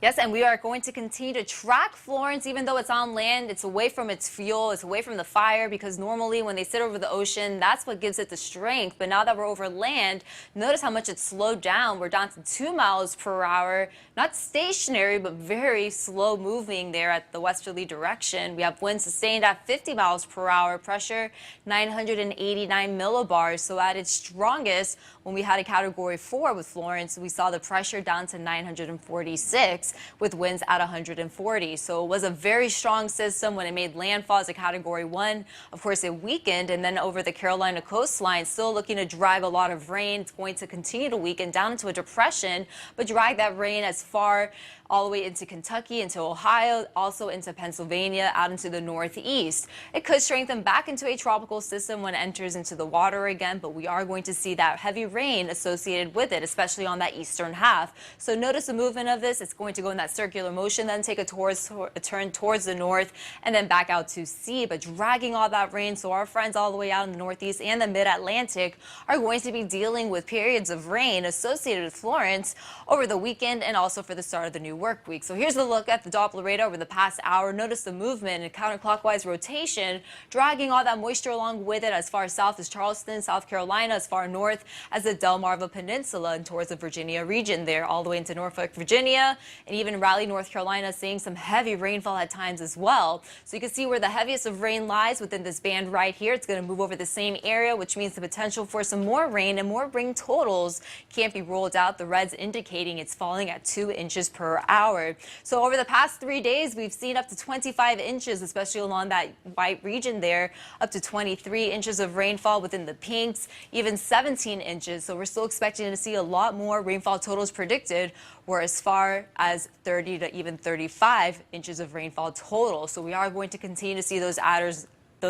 Yes, and we are going to continue to track Florence, even though it's on land. It's away from its fuel, it's away from the fire, because normally when they sit over the ocean, that's what gives it the strength. But now that we're over land, notice how much it's slowed down. We're down to 2 miles per hour, not stationary, but very slow moving there at the westerly direction. We have winds sustained at 50 miles per hour, pressure 989 millibars. So at its strongest, when we had a category 4 with Florence, we saw the pressure down to 946. With winds at 140. So it was a very strong system when it made landfall as a category 1. Of course, it weakened, and then over the Carolina coastline, still looking to drag a lot of rain. It's going to continue to weaken down into a depression, but drag that rain as far all the way into Kentucky, into Ohio, also into Pennsylvania, out into the northeast. It could strengthen back into a tropical system when it enters into the water again, but we are going to see that heavy rain associated with it, especially on that eastern half. So notice the movement of this. It's going to go in that circular motion, then take a turn towards the north, and then back out to sea, but dragging all that rain. So our friends all the way out in the northeast and the mid-Atlantic are going to be dealing with periods of rain associated with Florence over the weekend and also for the start of the new work week. So here's a look at the Doppler radar over the past hour. Notice the movement and counterclockwise rotation, dragging all that moisture along with it as far south as Charleston, South Carolina, as far north as the Delmarva Peninsula and towards the Virginia region there, all the way into Norfolk, Virginia, and even Raleigh, North Carolina, seeing some heavy rainfall at times as well. So you can see where the heaviest of rain lies within this band right here. It's going to move over the same area, which means the potential for some more rain and more rain totals can't be ruled out. The reds indicating it's falling at 2 inches per hour. So over the past 3 days, we've seen up to 25 inches, especially along that white region there, up to 23 inches of rainfall within the pinks, even 17 inches. So we're still expecting to see a lot more rainfall totals predicted, or as far as 30 to even 35 inches of rainfall total. So we are going to continue to see those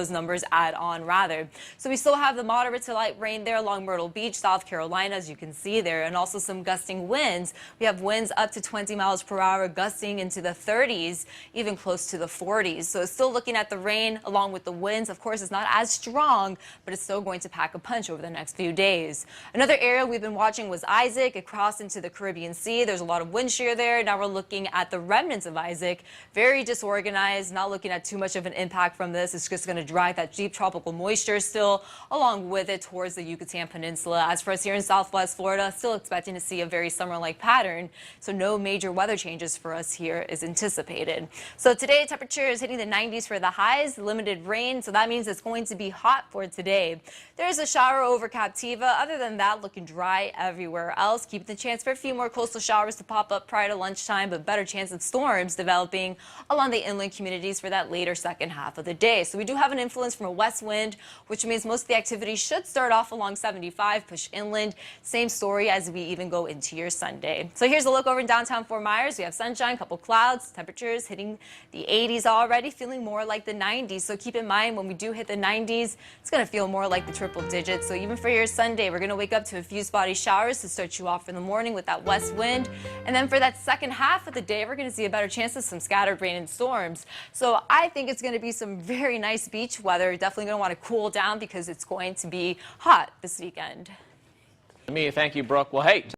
numbers add on rather. So we still have the moderate to light rain there along Myrtle Beach, South Carolina, as you can see there, and also some gusting winds. We have winds up to 20 miles per hour, gusting into the 30s, even close to the 40s. So it's still looking at the rain along with the winds. Of course, it's not as strong, but it's still going to pack a punch over the next few days. Another area we've been watching was Isaac. It crossed into the Caribbean Sea. There's a lot of wind shear there. Now we're looking at the remnants of Isaac. Very disorganized, not looking at too much of an impact from this. It's just going to drag that deep tropical moisture still along with it towards the Yucatan Peninsula. As for us here in Southwest Florida, still expecting to see a very summer-like pattern, so no major weather changes for us here is anticipated. So today, temperature is hitting the 90s for the highs, limited rain, so that means it's going to be hot for today. There's a shower over Captiva. Other than that, looking dry everywhere else. Keep the chance for a few more coastal showers to pop up prior to lunchtime, but better chance of storms developing along the inland communities for that later second half of the day. So we do have an influence from a west wind, which means most of the activity should start off along 75, push inland. Same story as we even go into your Sunday. So here's a look over in downtown Fort Myers. We have sunshine, couple clouds, temperatures hitting the 80s already, feeling more like the 90s. So keep in mind, when we do hit the 90s, it's going to feel more like the triple digits. So even for your Sunday, we're going to wake up to a few spotty showers to start you off in the morning with that west wind. And then for that second half of the day, we're going to see a better chance of some scattered rain and storms. So I think it's going to be some very nice beach weather. Definitely going to want to cool down because it's going to be hot this weekend. Thank you, Brooke. Well, hey.